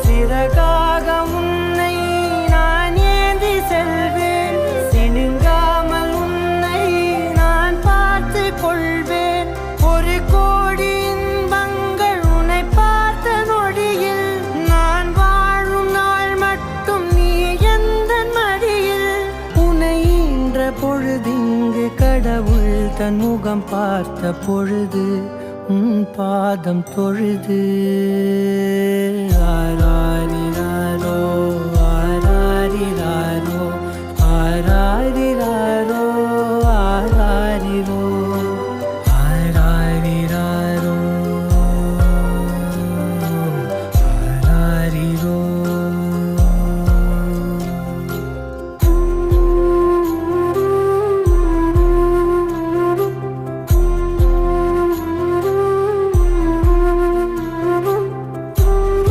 சிறகாக உன்னை நான் ஏந்தி செல்வேன், சினுங்காமல் உன்னை நான் பார்த்து கொள்வேன். ஒரு கோடி இன்பங்கள் உன்னை பார்த்த நொடியில், நான் வாழும் நாள் மட்டும் நீ எந்த மடியில். உன்னை ஈன்ற பொழுதிங்கு கடவுள் தன் முகம் பார்த்த பொழுது உன் பாதம் தொழுது